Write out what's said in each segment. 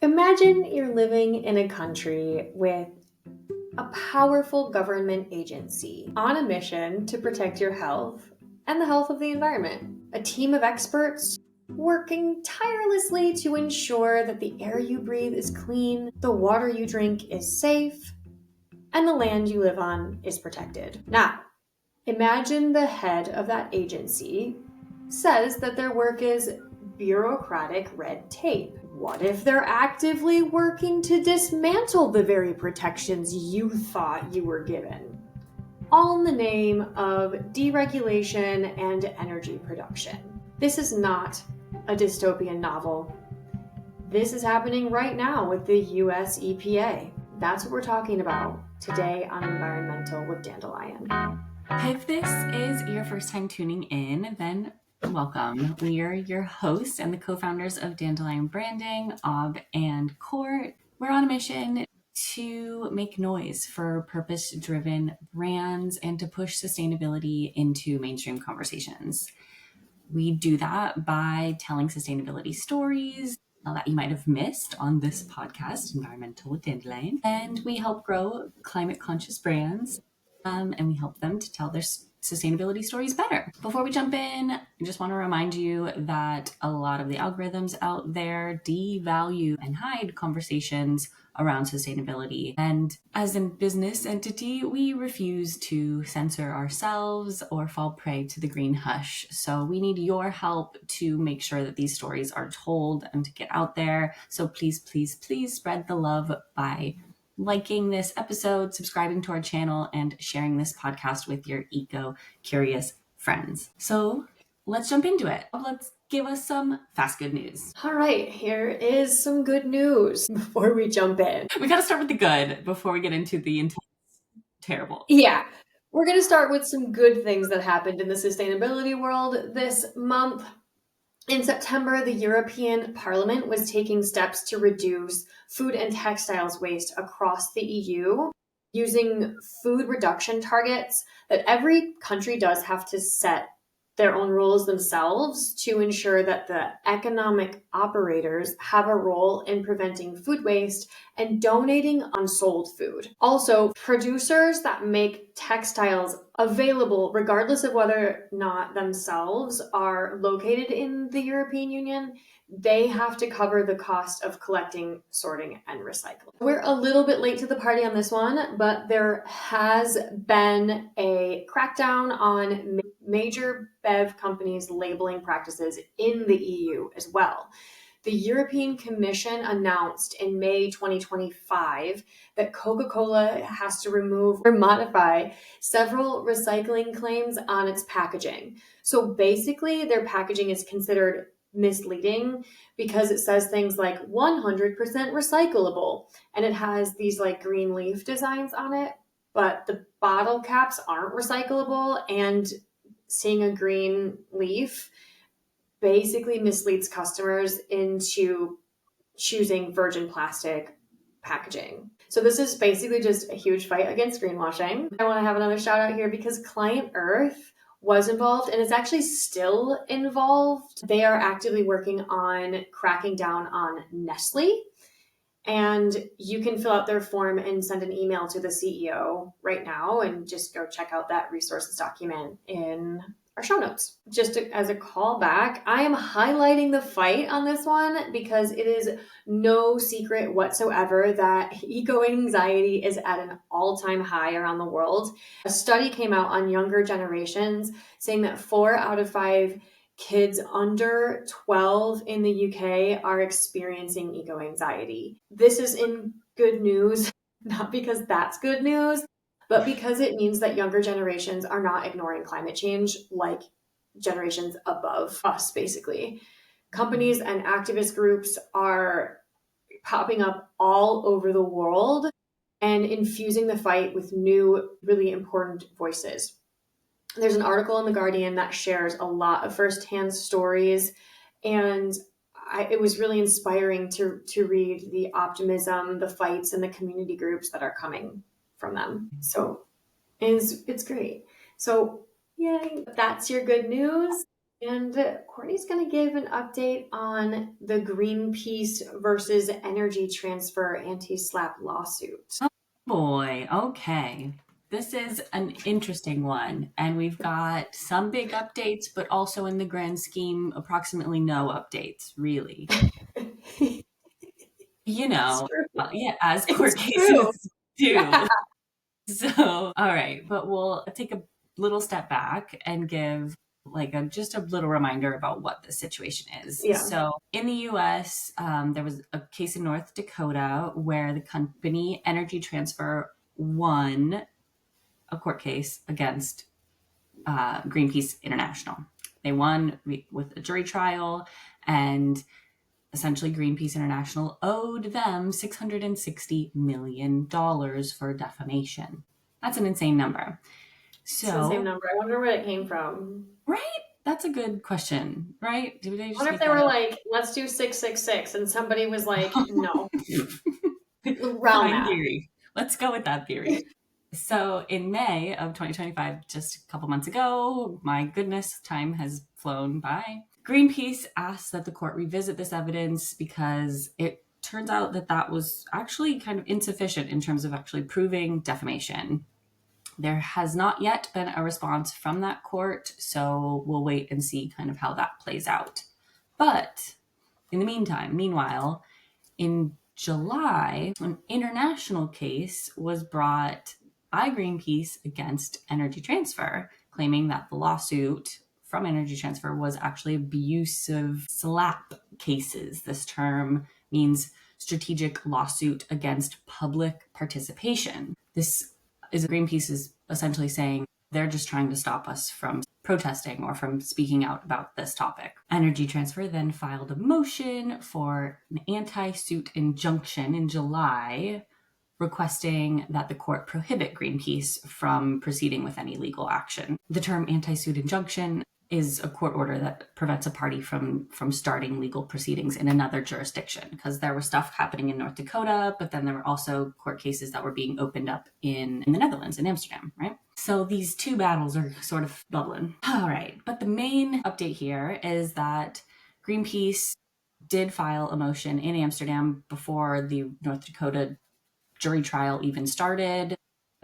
Imagine you're living in a country with a powerful government agency on a mission to protect your health and the health of the environment. A team of experts working tirelessly to ensure that the air you breathe is clean, the water you drink is safe, and the land you live on is protected. Now, imagine the head of that agency says that their work is bureaucratic red tape. What if they're actively working to dismantle the very protections you thought you were given? All in the name of deregulation and energy production. This is not a dystopian novel. This is happening right now with the US EPA. That's what we're talking about today on EnvironMental with Dandelion. If this is your first time tuning in, then welcome. We are your hosts and the co-founders of Dandelion Branding, Ob and Court. We're on a mission to make noise for purpose-driven brands and to push sustainability into mainstream conversations. We do that by telling sustainability stories that you might have missed on this podcast, EnvironMental with Dandelion. And we help grow climate-conscious brands, and we help them to tell their sustainability stories better. Before we jump in, I just want to remind you that a lot of the algorithms out there devalue and hide conversations around sustainability. And as a business entity, we refuse to censor ourselves or fall prey to the green hush. So we need your help to make sure that these stories are told and to get out there. So please, please, please spread the love by liking this episode, subscribing to our channel, and sharing this podcast with your eco-curious friends. So let's jump into it. Let's give us some fast good news. All right, here is some good news before we jump in. We got to start with the good before we get into the intense terrible. Yeah, we're going to start with some good things that happened in the sustainability world this month. In September, the European Parliament was taking steps to reduce food and textiles waste across the EU using food reduction targets that every country does have to set their own rules themselves to ensure that the economic operators have a role in preventing food waste and donating unsold food. Also, producers that make textiles available, regardless of whether or not themselves are located in the European Union, they have to cover the cost of collecting, sorting, and recycling. We're a little bit late to the party on this one, but there has been a crackdown on major bev companies' labeling practices in the EU as well. The European Commission announced in May 2025 that Coca-Cola has to remove or modify several recycling claims on its packaging. So basically, their packaging is considered misleading because it says things like 100% recyclable, and it has these like green leaf designs on it, but the bottle caps aren't recyclable, and seeing a green leaf basically misleads customers into choosing virgin plastic packaging. So this is basically just a huge fight against greenwashing. I want to have another shout out here because Client Earth was involved and is actually still involved. They are actively working on cracking down on Nestle. And you can fill out their form and send an email to the CEO right now and just go check out that resources document in our show notes. Just as a callback, I am highlighting the fight on this one because it is no secret whatsoever that eco-anxiety is at an all-time high around the world. A study came out on younger generations saying that 4 out of 5 kids under 12 in the UK are experiencing eco-anxiety. This is in good news, not because that's good news, but because it means that younger generations are not ignoring climate change like generations above us, basically. Companies and activist groups are popping up all over the world and infusing the fight with new, really important voices. There's an article in The Guardian that shares a lot of firsthand stories, and it was really inspiring to read the optimism, the fights, and the community groups that are coming from them. So it's great. So yay, that's your good news. And Courtney's going to give an update on the Greenpeace versus Energy Transfer anti-SLAPP lawsuit. Oh boy, okay. This is an interesting one, and we've got some big updates, but also in the grand scheme, approximately no updates, really. As court cases do. So, all right, but we'll take a little step back and give just a little reminder about what the situation is. Yeah. So in the US, there was a case in North Dakota where the company Energy Transfer won a court case against Greenpeace International. They won with a jury trial, and essentially Greenpeace International owed them $660 million for defamation. That's an insane number. So, it's the same number. I wonder where it came from. Right? That's a good question, right? I wonder if they were like, let's do 666, and somebody was like, no. Fine theory. Let's go with that theory. So in May of 2025, just a couple months ago, my goodness, time has flown by. Greenpeace asked that the court revisit this evidence because it turns out that was actually kind of insufficient in terms of actually proving defamation. There has not yet been a response from that court, so we'll wait and see kind of how that plays out. But in the meanwhile, in July, an international case was brought by Greenpeace against Energy Transfer, claiming that the lawsuit from Energy Transfer was actually abusive SLAPP cases. This term means strategic lawsuit against public participation. This is Greenpeace is essentially saying they're just trying to stop us from protesting or from speaking out about this topic. Energy Transfer then filed a motion for an anti-suit injunction in July, requesting that the court prohibit Greenpeace from proceeding with any legal action. The term anti-suit injunction is a court order that prevents a party from starting legal proceedings in another jurisdiction, because there was stuff happening in North Dakota, but then there were also court cases that were being opened up in the Netherlands, in Amsterdam, right? So these two battles are sort of bubbling. All right, but the main update here is that Greenpeace did file a motion in Amsterdam before the North Dakota jury trial even started.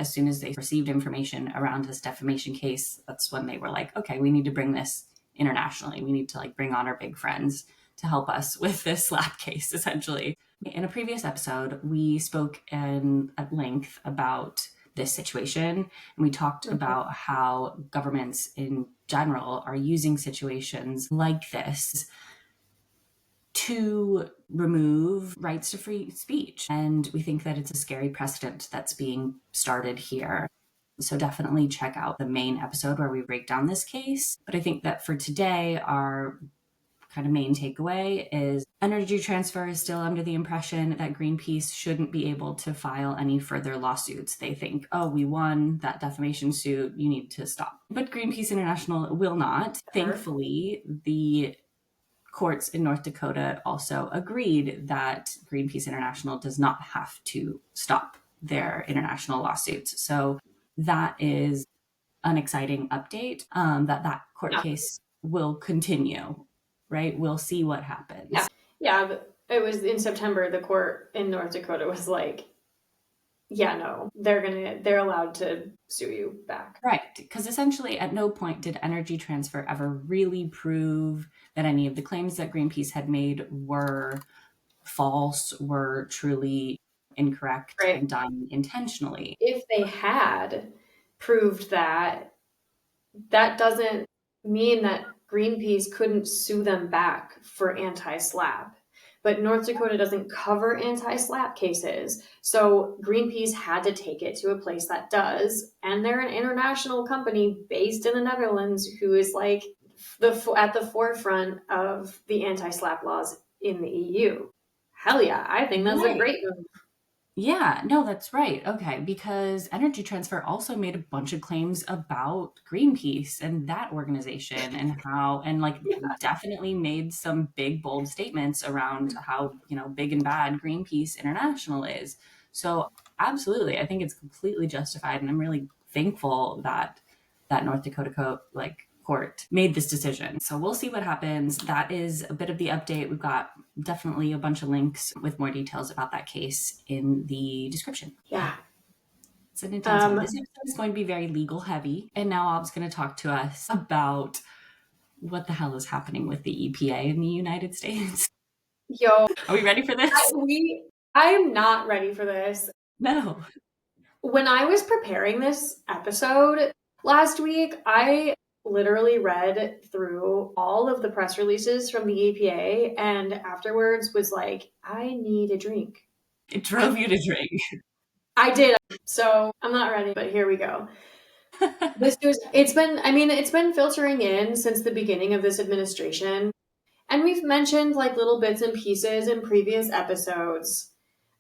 As soon as they received information around this defamation case, that's when they were like, okay, we need to bring this internationally. We need to bring on our big friends to help us with this SLAPP case, essentially. In a previous episode, we spoke at length about this situation, and we talked about how governments in general are using situations like this to remove rights to free speech. And we think that it's a scary precedent that's being started here. So definitely check out the main episode where we break down this case. But I think that for today, our kind of main takeaway is Energy Transfer is still under the impression that Greenpeace shouldn't be able to file any further lawsuits. They think, oh, we won that defamation suit, you need to stop. But Greenpeace International will not. Thankfully, the courts in North Dakota also agreed that Greenpeace International does not have to stop their international lawsuits. So that is an exciting update, that court case will continue, right? We'll see what happens. Yeah, it was in September, the court in North Dakota was like, yeah, no, they're allowed to sue you back. Right, because essentially at no point did Energy Transfer ever really prove that any of the claims that Greenpeace had made were false, were truly incorrect, and done intentionally. If they had proved that, that doesn't mean that Greenpeace couldn't sue them back for anti-SLAPP. But North Dakota doesn't cover anti-SLAPP cases. So Greenpeace had to take it to a place that does. And they're an international company based in the Netherlands who is at the forefront of the anti-SLAPP laws in the EU. Hell yeah, I think that's a great move. Yeah, no, that's right. Okay, because Energy Transfer also made a bunch of claims about Greenpeace and that organization definitely made some big, bold statements around how, big and bad Greenpeace International is. So absolutely, I think it's completely justified. And I'm really thankful that North Dakota court made this decision. So we'll see what happens. That is a bit of the update. We've got definitely a bunch of links with more details about that case in the description. Yeah. It's an intense one. This episode is going to be very legal heavy. And now Ob's going to talk to us about what the hell is happening with the EPA in the United States. Yo. Are we ready for this? I'm not ready for this. No. When I was preparing this episode last week, I literally read through all of the press releases from the EPA and afterwards was like, I need a drink. It drove you to drink. I did. So I'm not ready, but here we go. It's been filtering in since the beginning of this administration. And we've mentioned like little bits and pieces in previous episodes,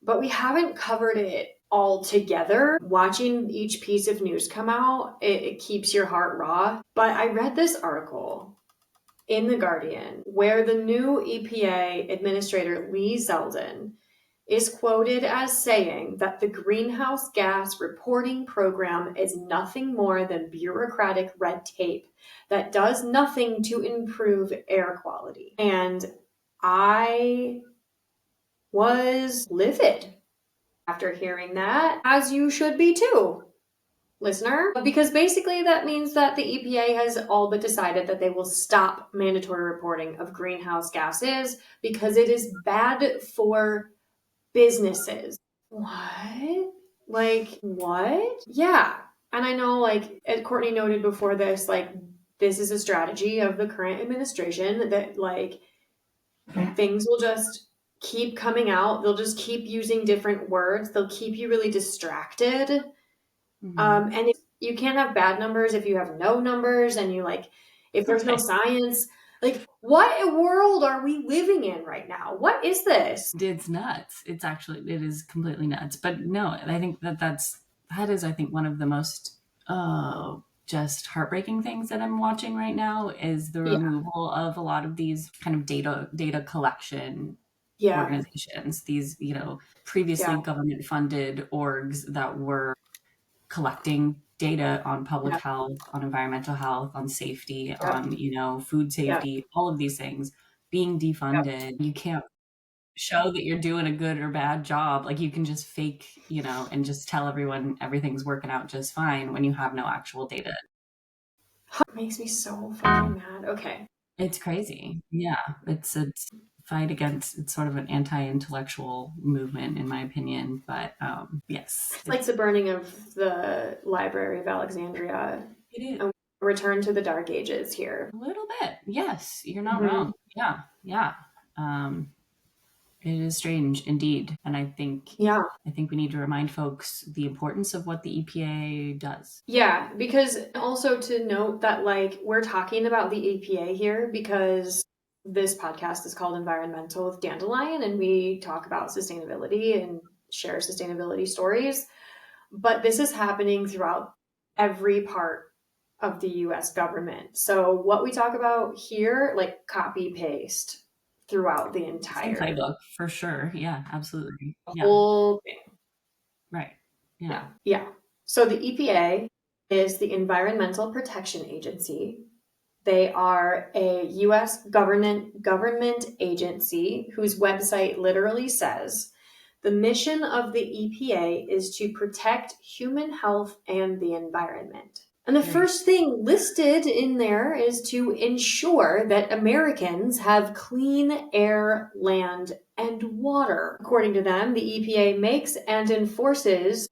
but we haven't covered it all together. Watching each piece of news come out, it keeps your heart raw. But I read this article in The Guardian where the new EPA administrator Lee Zeldin is quoted as saying that the greenhouse gas reporting program is nothing more than bureaucratic red tape that does nothing to improve air quality. And I was livid after hearing that, as you should be too, listener, because basically that means that the EPA has all but decided that they will stop mandatory reporting of greenhouse gases because it is bad for businesses. What? Like, what? Yeah. And I know, like, as Courtney noted before this, like, this is a strategy of the current administration that, like, things will just keep coming out. They'll just keep using different words. They'll keep you really distracted. Mm-hmm. And you can't have bad numbers if you have no numbers, and you, like, if there's no science. Like, what world are we living in right now? What is this? It's nuts. It is completely nuts. But no, I think that is, I think, one of the most just heartbreaking things that I'm watching right now is the removal of a lot of these kind of data collection organizations, these, previously government funded orgs that were collecting data on public health, on environmental health, on safety, on, food safety, all of these things being defunded. You can't show that you're doing a good or bad job. Like, you can just fake, and just tell everyone everything's working out just fine when you have no actual data. It makes me so fucking mad. Okay. It's crazy. Yeah. It's a fight against, it's sort of an anti-intellectual movement, in my opinion. But yes. It's like the burning of the Library of Alexandria. It is. A return to the Dark Ages here. A little bit. Yes. You're not wrong. Yeah. Yeah. It is strange indeed. And I think we need to remind folks the importance of what the EPA does. Yeah, because also to note that, like, we're talking about the EPA here because this podcast is called EnvironMental with Dandelion, and we talk about sustainability and share sustainability stories. But this is happening throughout every part of the US government. So what we talk about here, like, copy paste throughout the entire playbook, for sure. Yeah, absolutely. Whole thing. Right. Yeah. So the EPA is the Environmental Protection Agency. They are a US government agency whose website literally says the mission of the EPA is to protect human health and the environment. And the first thing listed in there is to ensure that Americans have clean air, land, and water. According to them, the EPA makes and enforces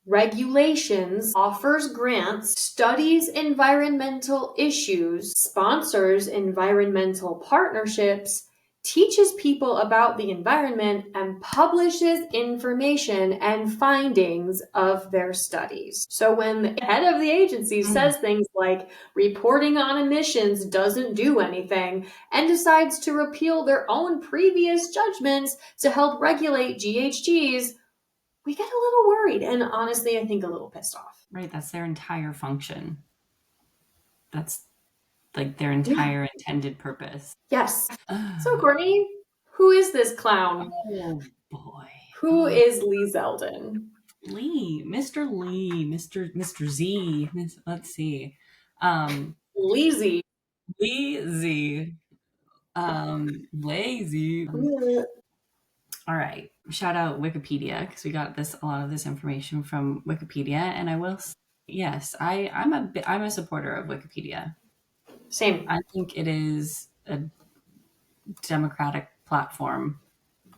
regulations, offers grants, studies environmental issues, sponsors environmental partnerships, teaches people about the environment, and publishes information and findings of their studies. So when the head of the agency says things like reporting on emissions doesn't do anything and decides to repeal their own previous judgments to help regulate GHGs, we get a little worried and honestly, I think a little pissed off. Right. That's their entire function. That's like their entire intended purpose. Yes. So, Courtney, who is this clown? Oh, boy. Who is Lee Zeldin? Mr. Z. Let's see. LeeZee. LeeZee. LeeZee. All right. Shout out Wikipedia, because we got a lot of this information from Wikipedia, and I will. Yes, I'm a supporter of Wikipedia. Same. I think it is a democratic platform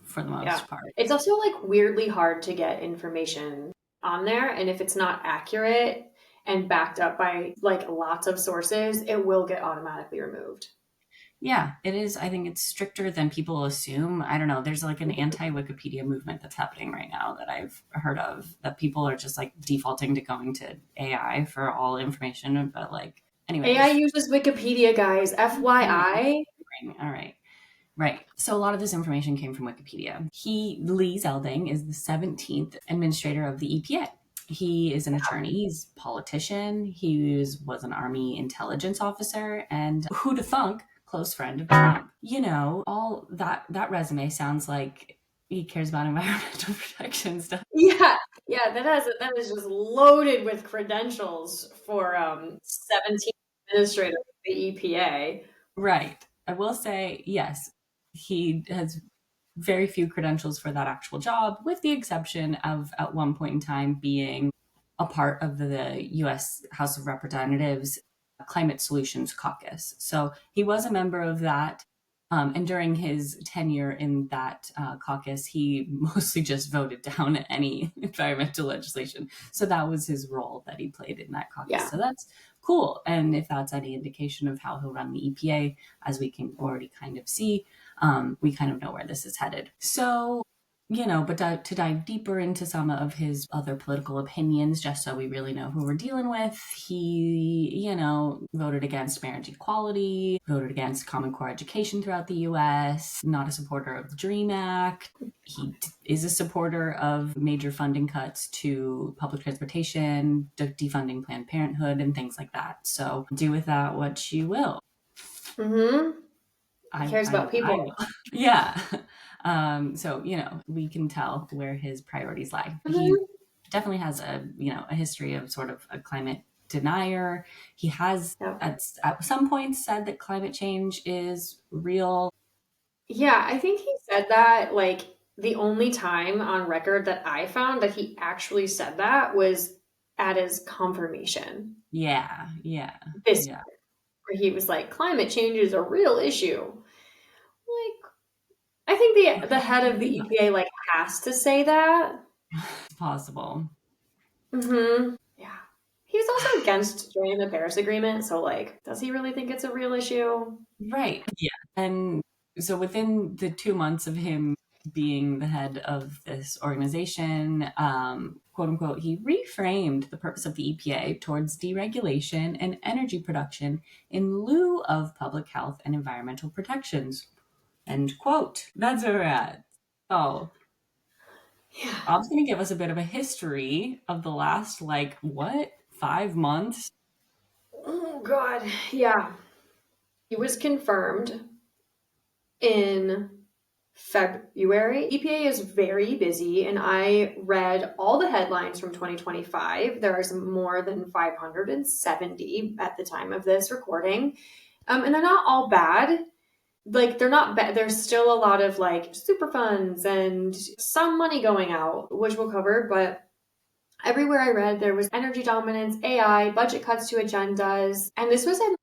for the most part. It's also like weirdly hard to get information on there, and if it's not accurate and backed up by like lots of sources, it will get automatically removed. Yeah, it is. I think it's stricter than people assume. I don't know. There's like an anti-Wikipedia movement that's happening right now that I've heard of, that people are just like defaulting to going to AI for all information. But like, anyway, AI uses Wikipedia, guys. FYI. All right. Right. So a lot of this information came from Wikipedia. Lee Zeldin is the 17th administrator of the EPA. He is an attorney, he's a politician, he was an Army intelligence officer, and who'da thunk, close friend of Trump. You know, all that resume sounds like he cares about environmental protection stuff. Yeah, that is just loaded with credentials for 17th administrator of the EPA. Right. I will say, yes, he has very few credentials for that actual job, with the exception of at one point in time being a part of the US House of Representatives Climate Solutions Caucus. So he was a member of that. And during his tenure in that caucus, he mostly just voted down any environmental legislation. So that was his role that he played in that caucus. Yeah. So that's cool. And if that's any indication of how he'll run the EPA, as we can already kind of see, we kind of know where this is headed. So, you know, but to dive deeper into some of his other political opinions, just so we really know who we're dealing with, he, you know, voted against marriage equality, voted against Common Core education throughout the US, not a supporter of the DREAM Act. He is a supporter of major funding cuts to public transportation, defunding Planned Parenthood, and things like that. So do with that what you will. Mm-hmm. He cares about people. Yeah. So, you know, we can tell where his priorities lie. Mm-hmm. He definitely has a history of sort of a climate denier. He has at some points said that climate change is real. Yeah, I think he said that like the only time on record that I found that he actually said that was at his confirmation. Yeah. This year, where he was like, climate change is a real issue. Like, I think the head of the EPA like has to say that. It's possible. Mm-hmm. Yeah. He's also against joining the Paris Agreement, so like, does he really think it's a real issue? Right. Yeah. And so within the 2 months of him being the head of this organization, quote unquote, he reframed the purpose of the EPA towards deregulation and energy production in lieu of public health and environmental protections. End quote. That's where we're at. So yeah. Bob's going to give us a bit of a history of the last, 5 months? Oh, God. Yeah. He was confirmed in February. EPA is very busy, and I read all the headlines from 2025. There are more than 570 at the time of this recording. And they're not all bad. Like, they're not bad. There's still a lot of like super funds and some money going out, which we'll cover, but everywhere I read, there was energy dominance, AI, budget cuts to agendas, and this was a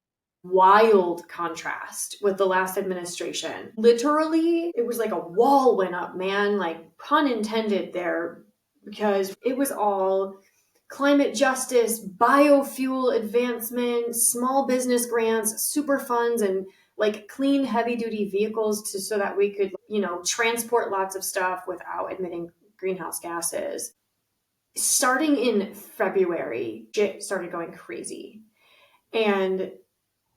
wild contrast with the last administration. Literally, it was like a wall went up, man, like pun intended there, because it was all climate justice, biofuel advancement, small business grants, super funds, and like clean heavy duty vehicles so that we could, transport lots of stuff without emitting greenhouse gases. Starting in February, shit started going crazy. And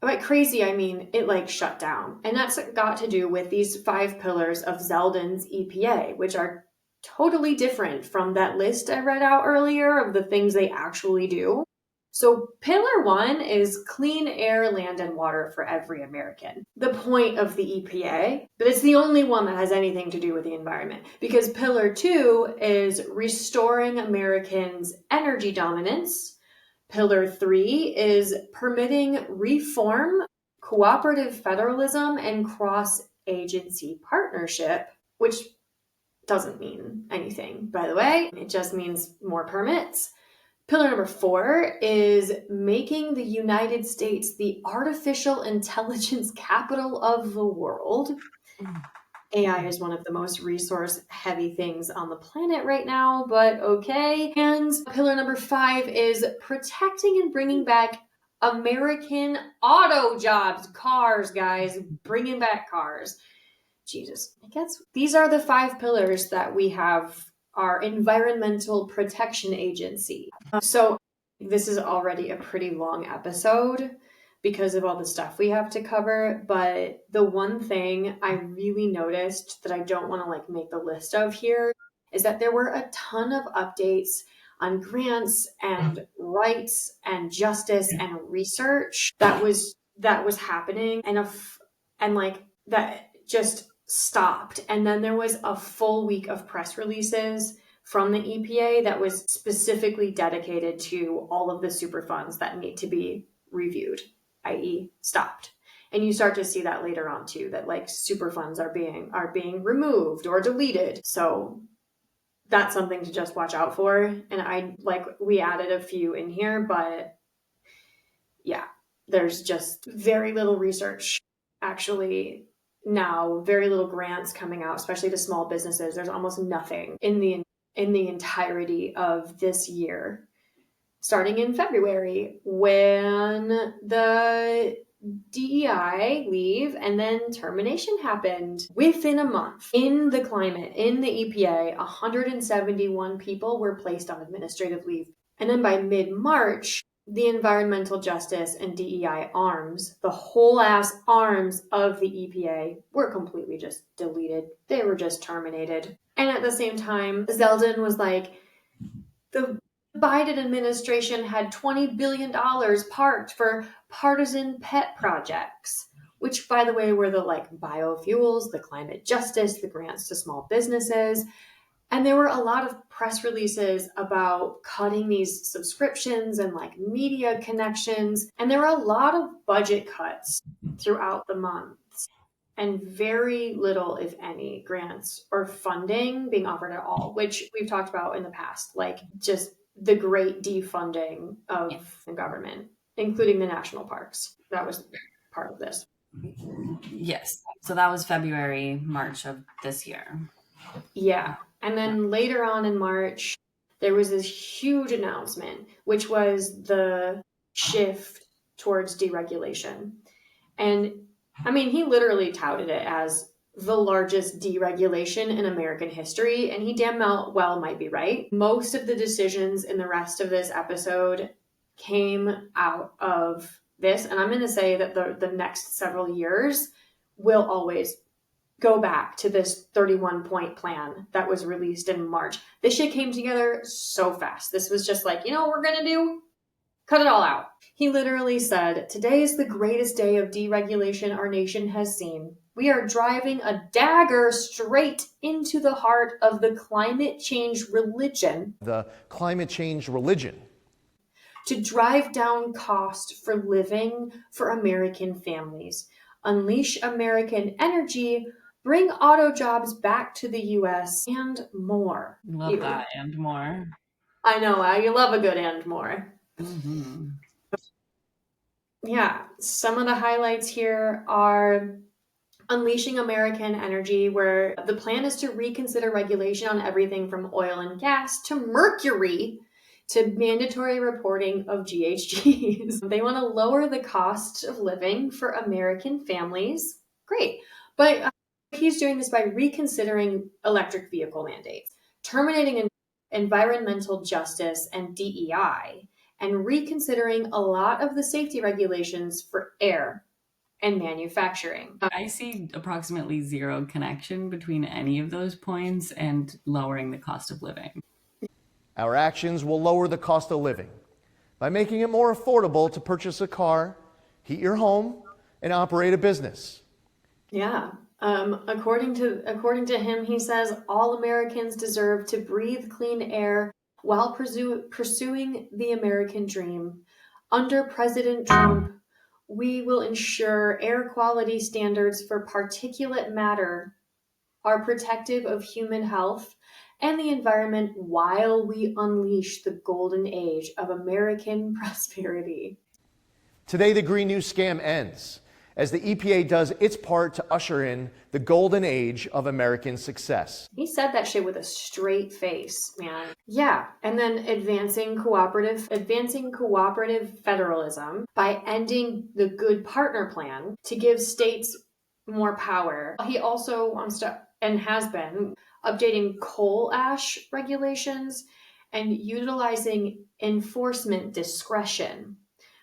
by crazy, I mean it like shut down. And that's got to do with these 5 pillars of Zeldin's EPA, which are totally different from that list I read out earlier of the things they actually do. So pillar 1 is clean air, land, and water for every American. The point of the EPA, but it's the only one that has anything to do with the environment, because pillar 2 is restoring Americans' energy dominance. Pillar 3 is permitting reform, cooperative federalism, and cross-agency partnership, which doesn't mean anything, by the way. It just means more permits. Pillar number 4 is making the United States the artificial intelligence capital of the world. AI is one of the most resource-heavy things on the planet right now, but okay. And pillar number 5 is protecting and bringing back American auto jobs. Cars, guys. Bringing back cars. Jesus. I guess these are the 5 pillars that we have our Environmental Protection Agency. So this is already a pretty long episode because of all the stuff we have to cover. But the one thing I really noticed that I don't want to make the list of here is that there were a ton of updates on grants and rights and justice and research that was happening and that just stopped. And then there was a full week of press releases from the EPA that was specifically dedicated to all of the Superfunds that need to be reviewed, i.e. stopped. And you start to see that later on too, that Superfunds are being removed or deleted. So that's something to just watch out for. And we added a few in here, but yeah, there's just very little research actually now, very little grants coming out, especially to small businesses. There's almost nothing in the entirety of this year, starting in February when the DEI leave and then termination happened. Within a month, in the EPA, 171 people were placed on administrative leave. And then by mid-March, the environmental justice and DEI arms, the whole ass arms of the EPA, were completely just deleted. They were just terminated. And at the same time, Zeldin was like, the Biden administration had $20 billion parked for partisan pet projects, which, by the way, were the biofuels, the climate justice, the grants to small businesses. And there were a lot of press releases about cutting these subscriptions and media connections. And there were a lot of budget cuts throughout the months and very little, if any, grants or funding being offered at all, which we've talked about in the past, just the great defunding of the government, including the national parks. That was part of this. Yes. So that was February, March of this year. Yeah. And then later on in March, there was this huge announcement, which was the shift towards deregulation. And I mean, he literally touted it as the largest deregulation in American history, and he damn well might be right. Most of the decisions in the rest of this episode came out of this, and I'm going to say that the next several years will always go back to this 31-point plan that was released in March. This shit came together so fast. This was just what we're going to do? Cut it all out. He literally said, "Today is the greatest day of deregulation our nation has seen. We are driving a dagger straight into the heart of the climate change religion." The climate change religion. "To drive down cost for living for American families, unleash American energy, bring auto jobs back to the U.S., and more." Love that, and more. I know, you love a good and more. Mm-hmm. Yeah, some of the highlights here are unleashing American energy, where the plan is to reconsider regulation on everything from oil and gas to mercury to mandatory reporting of GHGs. They want to lower the cost of living for American families. Great. But he's doing this by reconsidering electric vehicle mandates, terminating environmental justice and DEI, and reconsidering a lot of the safety regulations for air and manufacturing. I see approximately zero connection between any of those points and lowering the cost of living. Our actions will lower the cost of living by making it more affordable to purchase a car, heat your home, and operate a business. Yeah. According to him, he says all Americans deserve to breathe clean air while pursuing the American dream. Under President Trump, we will ensure air quality standards for particulate matter are protective of human health and the environment while we unleash the golden age of American prosperity. Today, the Green New scam ends as the EPA does its part to usher in the golden age of American success. He said that shit with a straight face, man. Yeah, and then advancing cooperative federalism by ending the Good Partner Plan to give states more power. He also wants to, and has been, updating coal ash regulations and utilizing enforcement discretion,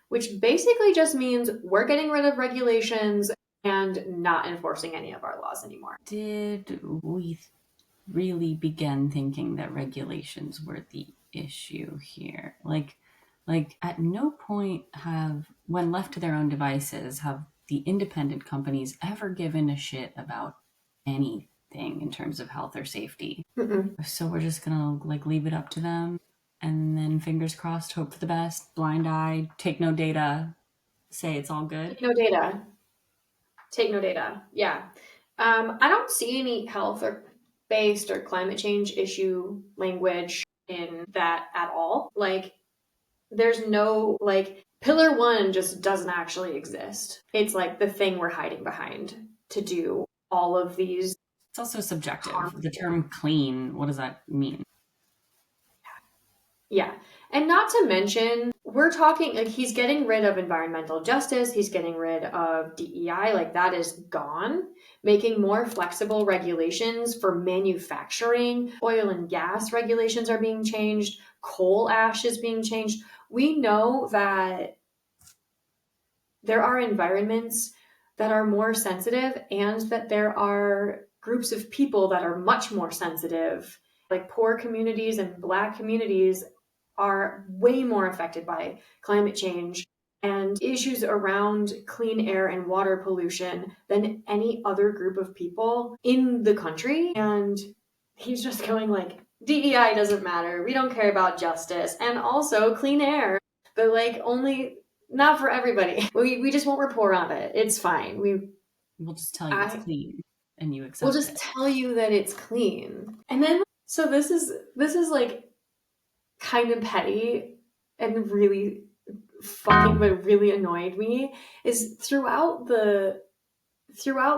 which basically just means we're getting rid of regulations and not enforcing any of our laws anymore. Did we really begin thinking that regulations were the issue here? Like at no point when left to their own devices, have the independent companies ever given a shit about anything in terms of health or safety. So we're just gonna leave it up to them, and then fingers crossed, hope for the best, blind eye, take no data, say it's all good. Take no data. Yeah. I don't see any health or based or climate change issue language in that at all. There's no, pillar one just doesn't actually exist. It's the thing we're hiding behind to do all of these. It's also subjective. The term clean, what does that mean? Yeah. And not to mention, we're talking, he's getting rid of environmental justice. He's getting rid of DEI. That is gone. Making more flexible regulations for manufacturing. Oil and gas regulations are being changed. Coal ash is being changed. We know that there are environments that are more sensitive and that there are groups of people that are much more sensitive. Poor communities and Black communities are way more affected by climate change and issues around clean air and water pollution than any other group of people in the country. And he's just going DEI doesn't matter. We don't care about justice. And also clean air, but only not for everybody. We just won't report on it. It's fine. We'll just tell you it's clean and you accept it. We'll just tell you that it's clean. And then, so this is kind of petty and really but really annoyed me, is throughout the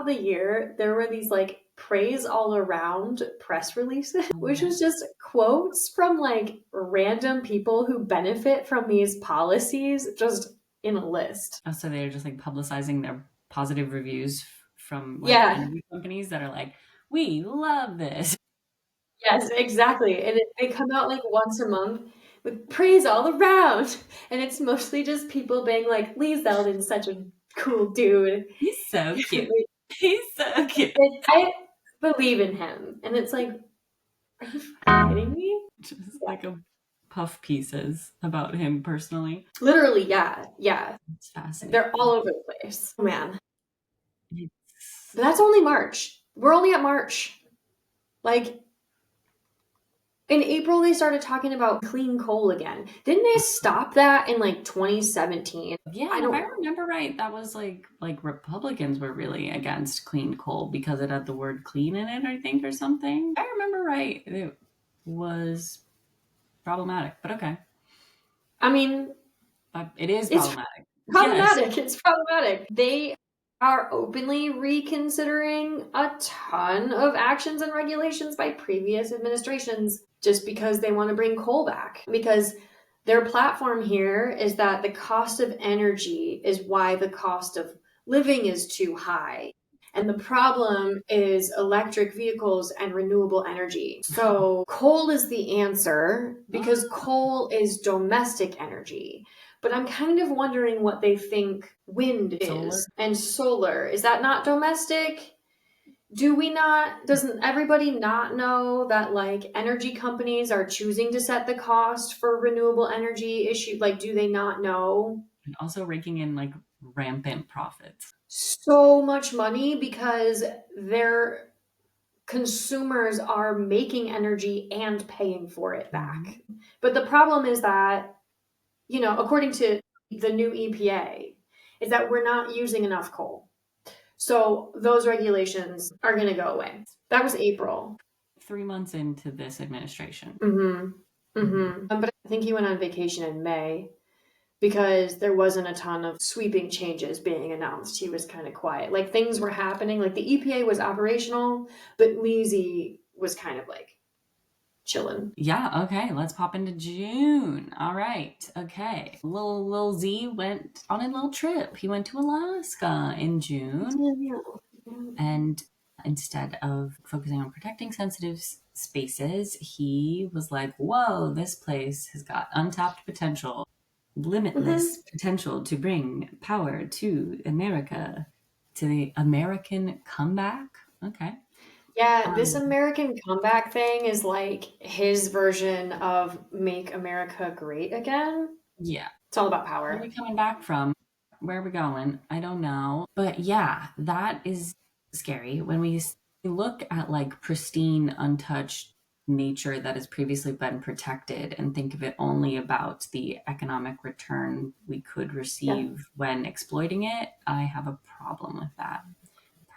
year, there were these praise all around press releases, which was just quotes from random people who benefit from these policies just in a list. Oh, so they're just publicizing their positive reviews from interview companies that are we love this. Yes, exactly. And they come out once a month with praise all around. And it's mostly just people being Lee Zeldin's such a cool dude. He's so cute. He's so cute. I believe in him. And it's are you kidding me? Just a puff pieces about him personally. Literally, yeah. It's fascinating. They're all over the place. Oh, man. But that's only March. We're only at March. In April, they started talking about clean coal again. Didn't they stop that in 2017? Yeah, if I remember right, that was Republicans were really against clean coal because it had the word clean in it, I think, or something. If I remember right, it was problematic, but okay. I mean, it is problematic. Yes. It's problematic. They are openly reconsidering a ton of actions and regulations by previous administrations just because they want to bring coal back. Because their platform here is that the cost of energy is why the cost of living is too high. And the problem is electric vehicles and renewable energy. So coal is the answer because coal is domestic energy. But I'm kind of wondering what they think wind is and solar. Is that not domestic? Doesn't everybody not know that energy companies are choosing to set the cost for renewable energy issue? Do they not know? And also raking in rampant profits. So much money because their consumers are making energy and paying for it back. But the problem is that, according to the new EPA is that we're not using enough coal. So those regulations are going to go away. That was April. 3 months into this administration. But I think he went on vacation in May because there wasn't a ton of sweeping changes being announced. He was kind of quiet. Like things were happening. Like the EPA was operational, but LeeZee was kind of like chilling. Yeah, okay, let's pop into June. All right, okay. LeeZee went on a little trip. He went to Alaska in June. And instead of focusing on protecting sensitive spaces, he was like, whoa, this place has got untapped potential, limitless potential to bring power to America, to the American comeback. Okay. Yeah, this American comeback thing is like his version of Make America Great Again. Yeah. It's all about Where power. are we coming back from? Where are we going? I don't know. But yeah, that is scary. When we look at like pristine, untouched nature that has previously been protected and think of it only about the economic return we could receive when exploiting it, I have a problem with that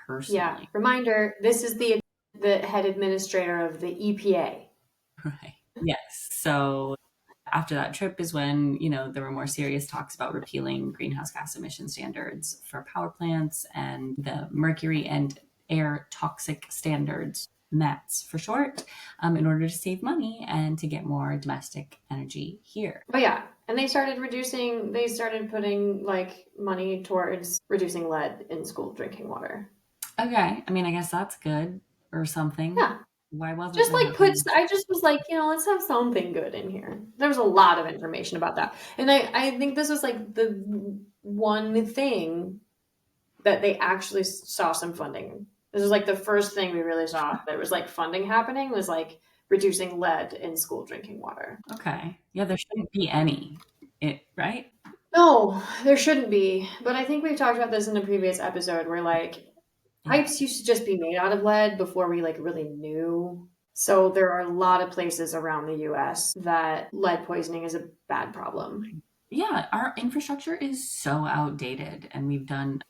personally. Yeah. Reminder, this is the head administrator of the EPA. Right. Yes. So after that trip is when, there were more serious talks about repealing greenhouse gas emission standards for power plants and the mercury and air toxic standards, METs for short, in order to save money and to get more domestic energy here. Oh yeah. And they started putting like money towards reducing lead in school drinking water. Okay. I mean, I guess that's good or something. Yeah. Why wasn't just like that? I just was like, let's have something good in here. There was a lot of information about that. And I think this was like the one thing that they actually saw some funding. This was like the first thing we really saw that was like funding happening was like reducing lead in school drinking water. Okay. Yeah, there shouldn't be any. Right? No, there shouldn't be. But I think we've talked about this in a previous episode where like pipes used to just be made out of lead before we like really knew. So there are a lot of places around the US that lead poisoning is a bad problem. Yeah, our infrastructure is so outdated and we've done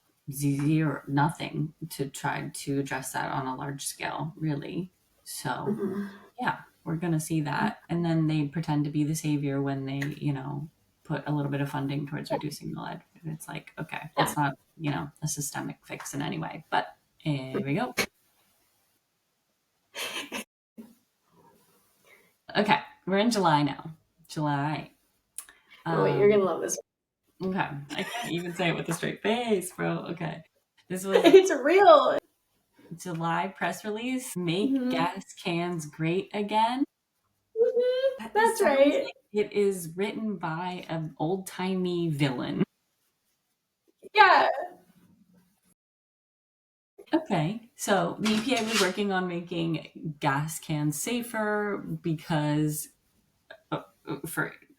nothing to try to address that on a large scale, really. So yeah, we're going to see that. And then they pretend to be the savior when they, put a little bit of funding towards reducing the lead. And it's like, okay, it's not, a systemic fix in any way, but here we go. Okay, we're in July now. July. Oh, wait, you're going to love this. Okay, I can't even say it with a straight face, bro. Okay. This was it's real. July press release, Make Gas Cans Great Again. That's right. It is written by an old-timey villain. Yeah. Okay, so the EPA was working on making gas cans safer because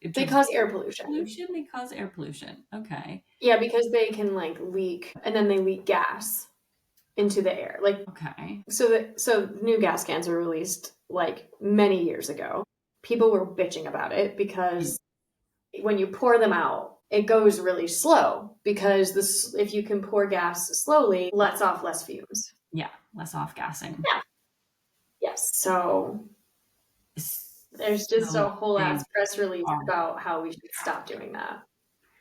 they cause air pollution. They cause air pollution. Okay. Yeah, because they can like leak, and then they leak gas into the air. Like okay. So new gas cans were released like many years ago. People were bitching about it because when you pour them out, it goes really slow because if you can pour gas slowly, lets off less fumes. Yeah, less off-gassing. Yeah. Yes. So there's just a whole ass press release about how we should stop doing that.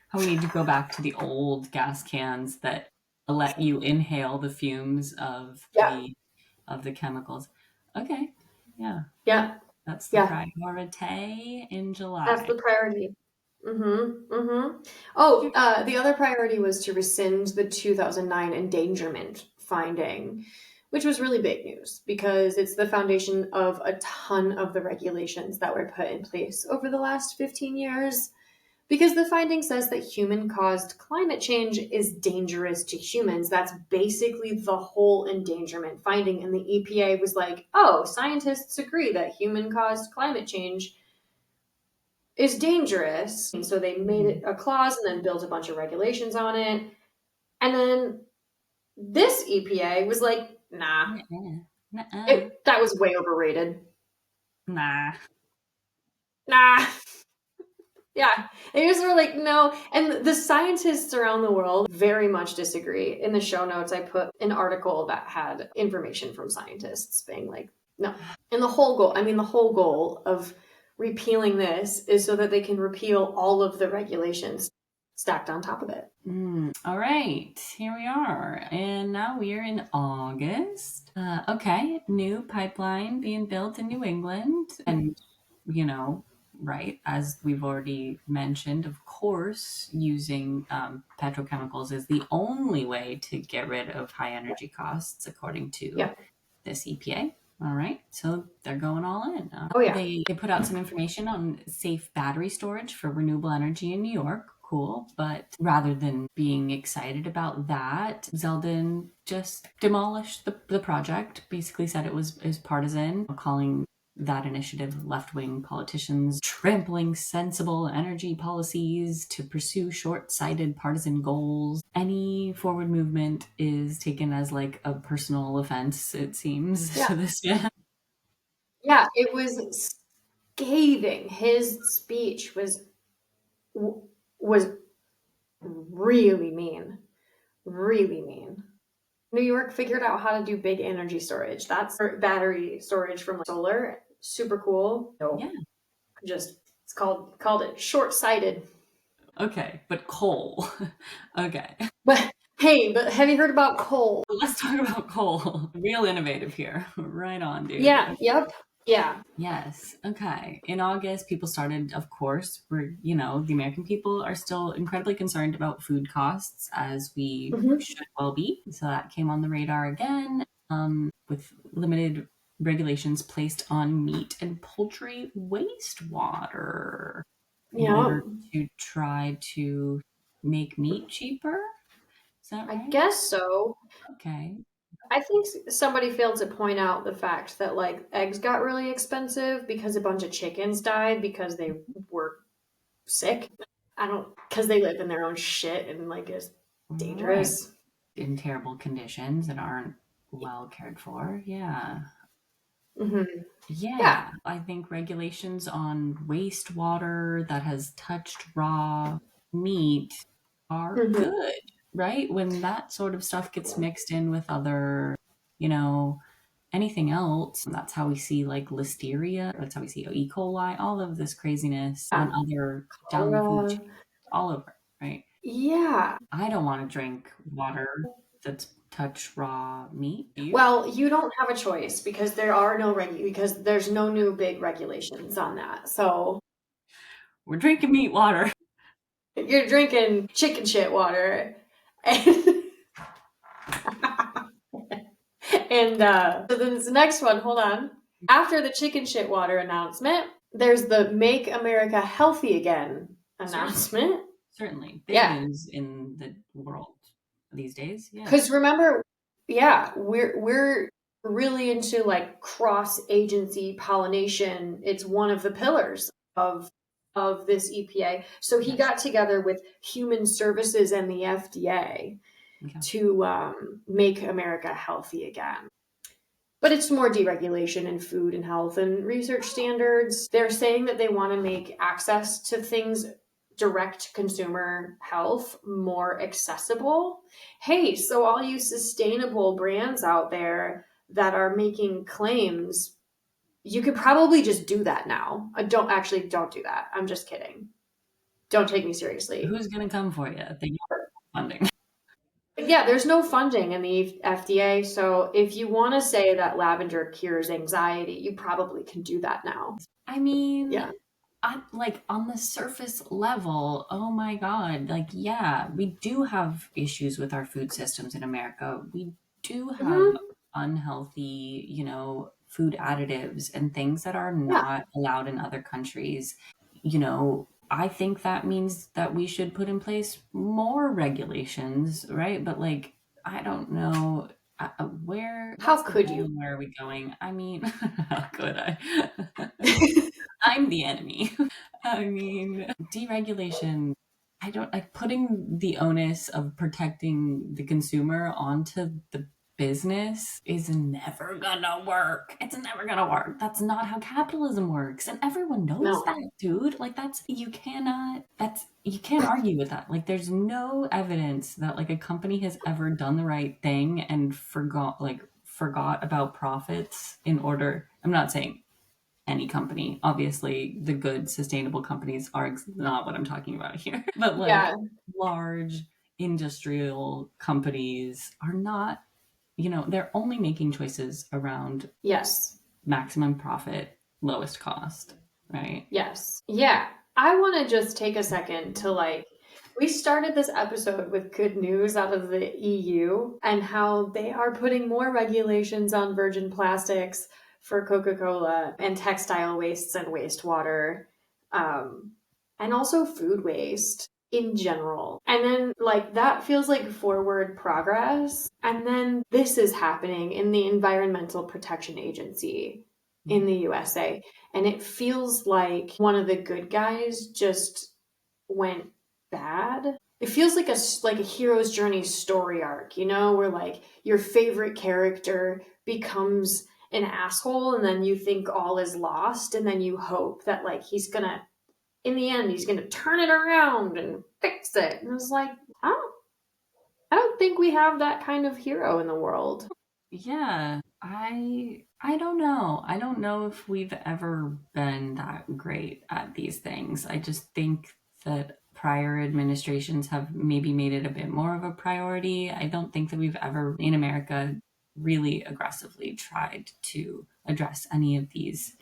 How we need to go back to the old gas cans that let you inhale the fumes of the chemicals. Okay. Yeah. Yeah. That's the priority in July. That's the priority. Oh, the other priority was to rescind the 2009 endangerment finding, which was really big news because it's the foundation of a ton of the regulations that were put in place over the last 15 years. Because the finding says that human-caused climate change is dangerous to humans. That's basically the whole endangerment finding. And the EPA was like, oh, scientists agree that human-caused climate change is dangerous. And so they made it a clause and then built a bunch of regulations on it. And then this EPA was like, nah. That was way overrated. Nah. Yeah, they just were like, no. And the scientists around the world very much disagree. In the show notes, I put an article that had information from scientists being like, no. And the whole goal of repealing this is so that they can repeal all of the regulations stacked on top of it. All right, here we are. And now we are in August. Okay, new pipeline being built in New England. And, right, as we've already mentioned, of course, using petrochemicals is the only way to get rid of high energy costs, according to this EPA. All right, so they're going all in. They put out some information on safe battery storage for renewable energy in New York. Cool, but rather than being excited about that, Zeldin just demolished the project, basically said it was partisan, calling that initiative left-wing politicians trampling sensible energy policies to pursue short-sighted partisan goals. Any forward movement is taken as like a personal offense, it seems, to this man. Yeah, it was scathing. His speech was really mean. Really mean. New York figured out how to do big energy storage. That's battery storage from solar. Super cool. No. Yeah. It's called it short-sighted. Okay, but coal. Okay. But hey, have you heard about coal? Let's talk about coal. Real innovative here. Right on, dude. Yeah, yep. Yeah. Yes. Okay. In August, people started, of course, the American people are still incredibly concerned about food costs, as we should well be. So that came on the radar again, with limited regulations placed on meat and poultry wastewater in order to try to make meat cheaper. Is that right? I guess so. Okay. I think somebody failed to point out the fact that like eggs got really expensive because a bunch of chickens died because they were sick. Because they live in their own shit and like it's dangerous. Right. In terrible conditions and aren't well cared for. Yeah. Mm-hmm. Yeah. I think regulations on wastewater that has touched raw meat are good. Right? When that sort of stuff gets mixed in with other, anything else, that's how we see like listeria, that's how we see E. coli, all of this craziness and other down the food chain, all over, right? Yeah. I don't want to drink water that's touched raw meat. Well, you don't have a choice because because there's no new big regulations on that. So we're drinking meat water. You're drinking chicken shit water. And so then this next one, hold on. After the chicken shit water announcement, there's the Make America Healthy Again announcement. Certainly. Big news in the world these days. Yeah. Because remember, we're really into like cross-agency pollination. It's one of the pillars of this EPA. So he got together with Human Services and the FDA to make America healthy again. But it's more deregulation in food and health and research standards. They're saying that they want to make access to things direct consumer health more accessible. Hey, so all you sustainable brands out there that are making claims, you could probably just do that now. Don't do that. I'm just kidding. Don't take me seriously. Who's going to come for you? They need funding. Yeah, there's no funding in the FDA. So if you want to say that lavender cures anxiety, you probably can do that now. I mean, I'm like on the surface level, oh my God. Like, yeah, we do have issues with our food systems in America. We do have unhealthy, food additives and things that are not allowed in other countries. I think that means that we should put in place more regulations, right? But like, I don't know how could you? Where are we going? I mean, how could I? I'm the enemy. I mean, deregulation, I don't like putting the onus of protecting the consumer onto the business is never gonna work. It's never gonna work. That's not how capitalism works. And everyone knows that, dude. Like you can't argue with that. Like there's no evidence that like a company has ever done the right thing and forgot about profits in order. I'm not saying any company. Obviously, the good sustainable companies are not what I'm talking about here. But like large industrial companies are not, they're only making choices around maximum profit, lowest cost, right? Yes. Yeah. I want to just take a second to we started this episode with good news out of the EU and how they are putting more regulations on virgin plastics for Coca-Cola and textile wastes and wastewater, and also food waste in general. And then that feels like forward progress. And then this is happening in the Environmental Protection Agency in the USA. And it feels like one of the good guys just went bad. It feels like a hero's journey story arc, where your favorite character becomes an asshole and then you think all is lost and then you hope that in the end he's gonna turn it around and fix it. And I was like, I don't think we have that kind of hero in the world. Yeah, I don't know. I don't know if we've ever been that great at these things. I just think that prior administrations have maybe made it a bit more of a priority. I don't think that we've ever in America really aggressively tried to address any of these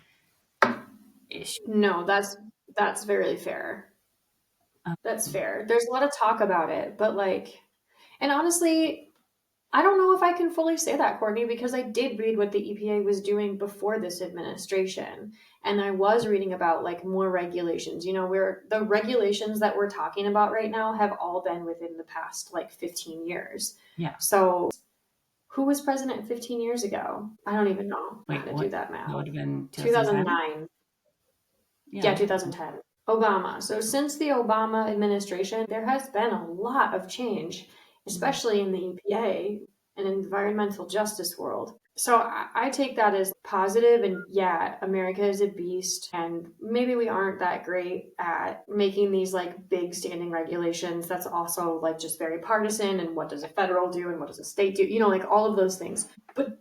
issues. No, that's very fair. That's fair. There's a lot of talk about it, but and honestly, I don't know if I can fully say that, Courtney, because I did read what the EPA was doing before this administration. And I was reading about more regulations. The regulations that we're talking about right now have all been within the past 15 years. Yeah. So who was president 15 years ago? I don't even know how to do that math. That would have been 2009. Yeah, 2010. Obama. So since the Obama administration, there has been a lot of change, especially in the EPA and environmental justice world. So I take that as positive. And yeah, America is a beast. And maybe we aren't that great at making these big standing regulations. That's also just very partisan. And what does a federal do? And what does a state do? All of those things. But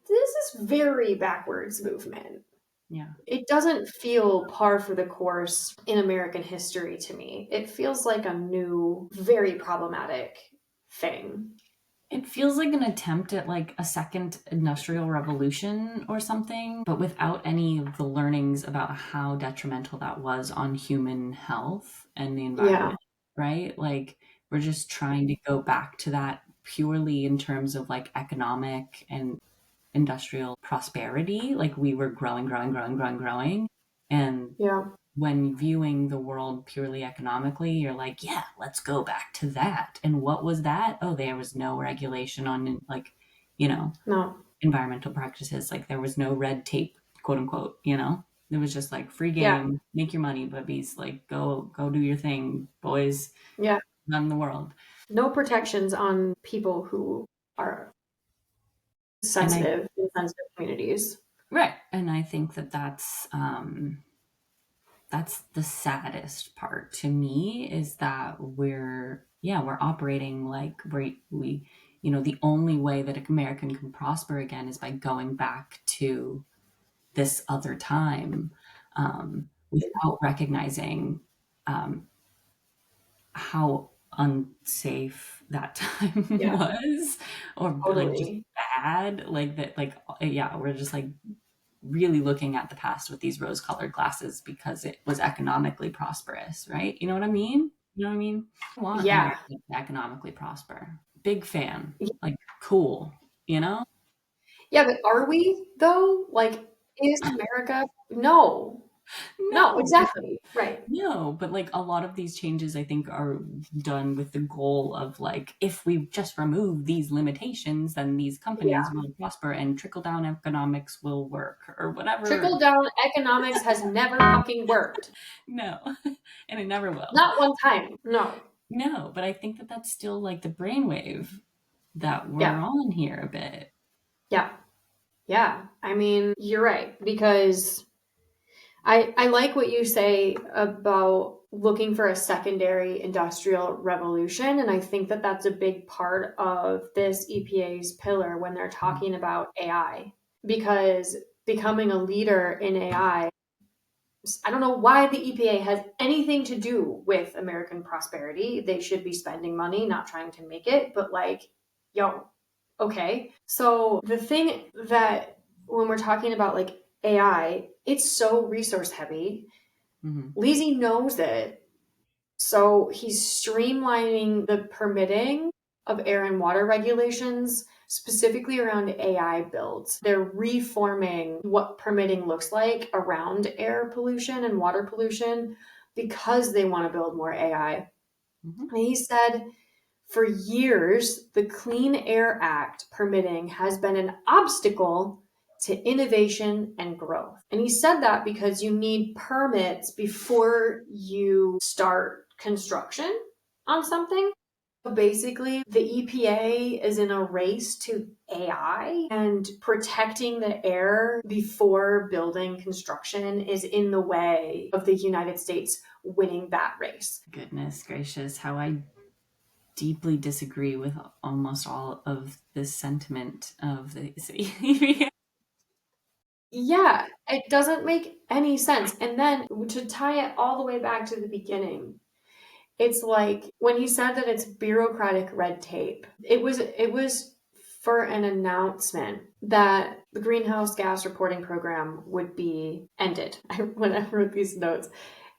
this is very backwards movement. Yeah. It doesn't feel par for the course in American history to me. It feels like a new, very problematic thing. It feels like an attempt at a second industrial revolution or something, but without any of the learnings about how detrimental that was on human health and the environment, right? We're just trying to go back to that purely in terms of economic and industrial prosperity. We were growing. And when viewing the world purely economically, you're yeah, let's go back to that. And what was that? Oh, there was no regulation on environmental practices. There was no red tape, quote unquote, There was just free game, make your money, bubbies, go do your thing, boys. Yeah. Run the world. No protections on people who are sensitive in sensitive communities. Right. And I think that that's the saddest part to me, is that we're operating we the only way that American can prosper again is by going back to this other time, without recognizing how unsafe that time was, or just bad, we're just really looking at the past with these rose-colored glasses because it was economically prosperous, right? You know what I mean? I want America to economically prosper. Big fan. Cool, Yeah, but are we though? Is America? No, exactly. Right. No, but a lot of these changes I think are done with the goal of if we just remove these limitations, then these companies will prosper and trickle down economics will work, or whatever. Trickle down economics has never fucking worked. No, and it never will. Not one time. No, but I think that that's still the brainwave that we're on here a bit. Yeah. Yeah. I mean, you're right, because I like what you say about looking for a secondary industrial revolution. And I think that that's a big part of this EPA's pillar when they're talking about AI, because becoming a leader in AI, I don't know why the EPA has anything to do with American prosperity. They should be spending money, not trying to make it. But like, yo, okay. So the thing that when we're talking about like AI, it's so resource heavy. LeeZee knows it. So he's streamlining the permitting of air and water regulations, specifically around AI builds. They're reforming what permitting looks like around air pollution and water pollution because they want to build more AI. And he said, for years, the Clean Air Act permitting has been an obstacle to innovation and growth. And he said that because you need permits before you start construction on something. So basically, the EPA is in a race to AI, and protecting the air before building construction is in the way of the United States winning that race. Goodness gracious, how I deeply disagree with almost all of this sentiment of the city. Yeah, it doesn't make any sense. And then to tie it all the way back to the beginning, it's like when he said that it's bureaucratic red tape, it was for an announcement that the greenhouse gas reporting program would be ended. When I wrote these notes,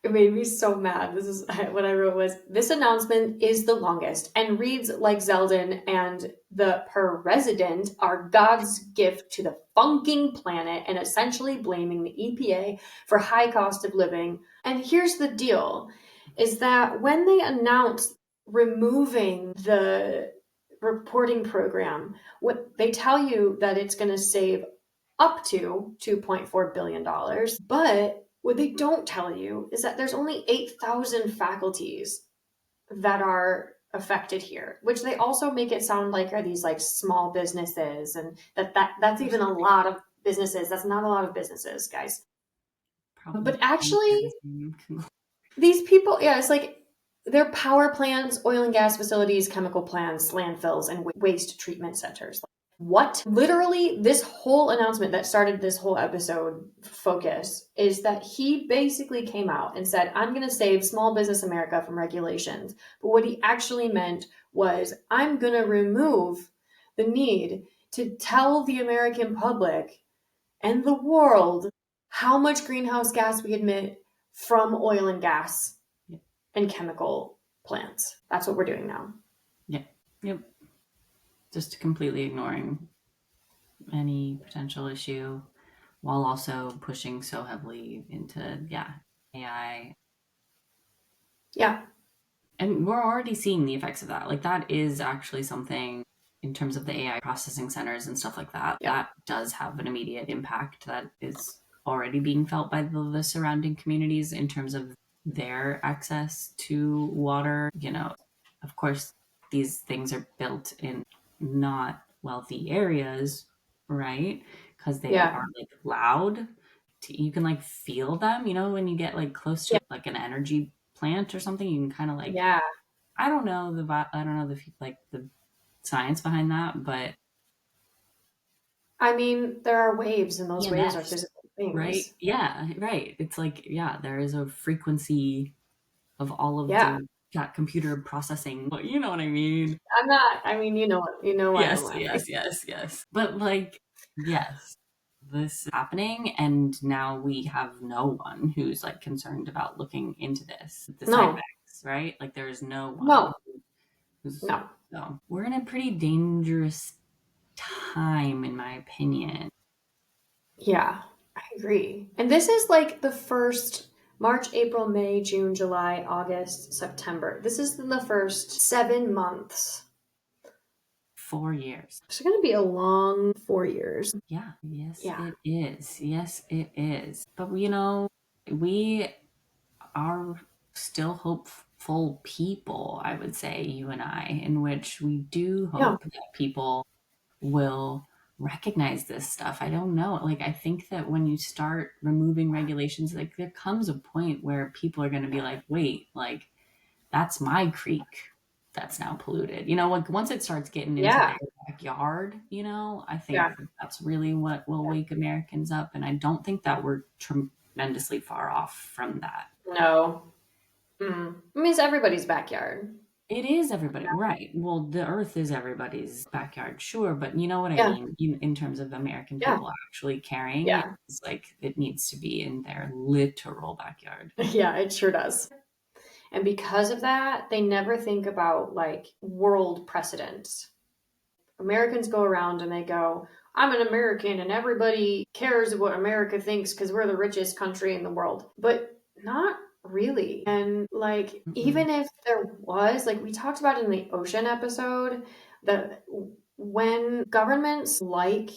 it made me so mad. This is what I wrote was, this announcement is the longest and reads like Zeldin and the president are God's gift to the funking planet and essentially blaming the EPA for high cost of living. And here's the deal, is that when they announced removing the reporting program, what they tell you that it's going to save up to $2.4 billion. But what they don't tell you is that there's only 8,000 faculties that are affected here, which they also make it sound like are these like small businesses, and that's even a lot of businesses. That's not a lot of businesses, guys. Probably. But actually, these people, yeah, it's like they're power plants, oil and gas facilities, chemical plants, landfills, and waste treatment centers. What? Literally, this whole announcement that started this whole episode focus is that he basically came out and said, I'm going to save small business America from regulations. But what he actually meant was, I'm going to remove the need to tell the American public and the world how much greenhouse gas we emit from oil and gas and chemical plants. That's what we're doing now. Yep. Just completely ignoring any potential issue while also pushing so heavily into AI. Yeah. And we're already seeing the effects of that. Like, that is actually something in terms of the AI processing centers and stuff like that. Yeah. That does have an immediate impact that is already being felt by the surrounding communities in terms of their access to water. You know, of course, these things are built in not wealthy areas, right? Because they are like loud. You can like feel them, you know, when you get like close to like an energy plant or something, you can kind of like, I don't know the science behind that, but I mean, there are waves, and those waves are EMFs, physical things, right? Yeah, right. It's like, there is a frequency of all of that computer processing. You know what I mean? I'm not. I mean, you know what Yes, I'm laughing. yes. But like, yes, this is happening, and now we have no one who's like concerned about looking into the side effects, right? Like, there is no one. No. So we're in a pretty dangerous time, in my opinion. Yeah, I agree. And this is like the first March, April, May, June, July, August, September. This is the first 7 months. 4 years. It's going to be a long 4 years. Yeah. Yes, it is. Yes, it is. But, you know, we are still full people, I would say, you and I, in which we do hope Yeah. that people will recognize this stuff. I don't know. Like, I think that when you start removing regulations, like there comes a point where people are going to be like, wait, like that's my creek that's now polluted. You know, like once it starts getting into Yeah. their backyard, you know, I think Yeah. that's really what will wake Americans up. And I don't think that we're tremendously far off from that. No. I mean, it's everybody's backyard. It is everybody, right? Well, the earth is everybody's backyard, sure, but you know what I Yeah. mean in terms of American Yeah. people actually carrying it. Yeah. It's like it needs to be in their literal backyard. Yeah, it sure does. And because of that, they never think about like world precedents. Americans go around and they go, I'm an American and everybody cares what America thinks because we're the richest country in the world. But not really. And like, even if there was, like we talked about in the ocean episode, that when governments like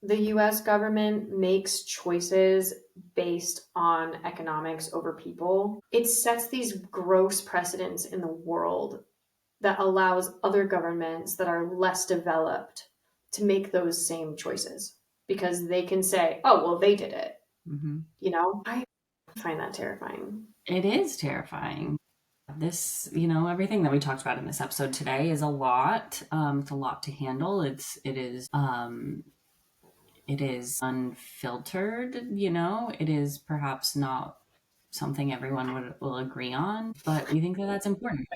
the US government makes choices based on economics over people, it sets these gross precedents in the world that allows other governments that are less developed to make those same choices because they can say, oh, well, they did it. You know, I find that terrifying. It is terrifying. This, you know, everything that we talked about in this episode today is a lot. It's a lot to handle. It is unfiltered, you know, it is perhaps not something everyone will agree on, but we think that that's important.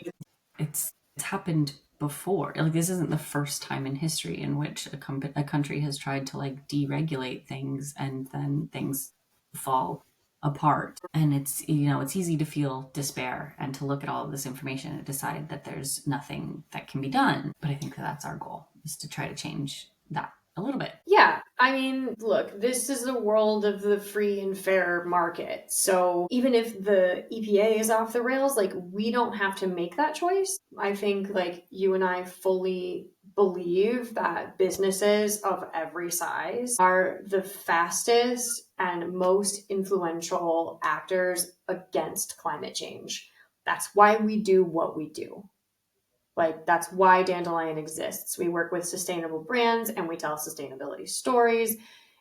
It's happened before. Like this isn't the first time in history in which a country has tried to like deregulate things and then things fall apart. And it's, you know, it's easy to feel despair and to look at all of this information and decide that there's nothing that can be done. But I think that that's our goal, is to try to change that a little bit. Yeah. I mean, look, this is the world of the free and fair market. So even if the EPA is off the rails, like we don't have to make that choice. I think like you and I fully believe that businesses of every size are the fastest and most influential actors against climate change. That's why we do what we do. Like that's why Dandelion exists. We work with sustainable brands and we tell sustainability stories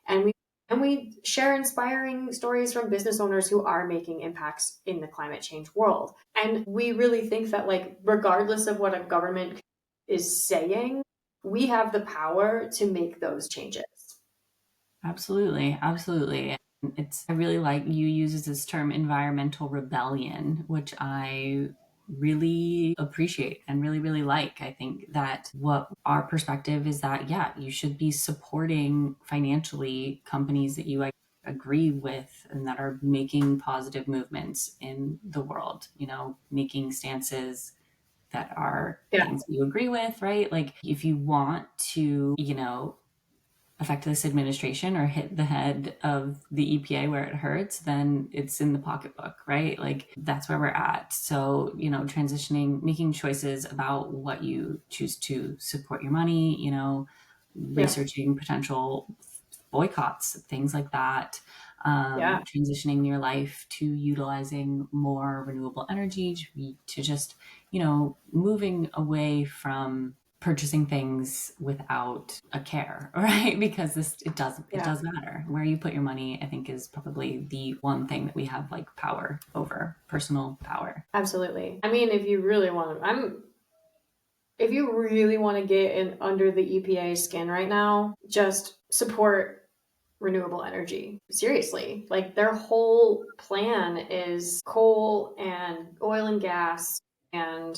and we share inspiring stories from business owners who are making impacts in the climate change world. And we really think that like regardless of what a government is saying, we have the power to make those changes. Absolutely, absolutely. I really like you uses this term environmental rebellion, which I really appreciate and really, really like. I think that what our perspective is that, yeah, you should be supporting financially companies that you agree with and that are making positive movements in the world, you know, making stances that are things that you agree with, right? Like if you want to, you know, affect this administration or hit the head of the EPA where it hurts, then it's in the pocketbook, right? Like that's where we're at. So, you know, transitioning, making choices about what you choose to support your money, you know, researching potential boycotts, things like that. Transitioning your life to utilizing more renewable energy, to just, you know, moving away from purchasing things without a care, right? Because it does matter. Where you put your money, I think, is probably the one thing that we have like power over, personal power. Absolutely. I mean, if you really want to get in under the EPA skin right now, just support renewable energy. Seriously, like their whole plan is coal and oil and gas and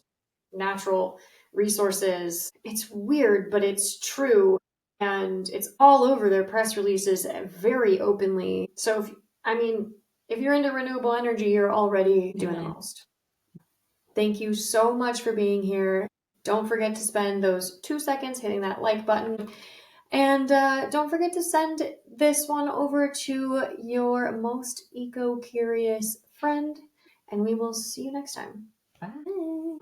natural resources. It's weird, but it's true. And it's all over their press releases very openly. So, if you're into renewable energy, you're already doing the most. Thank you so much for being here. Don't forget to spend those 2 seconds hitting that like button. And don't forget to send this one over to your most eco-curious friend. And we will see you next time. Bye.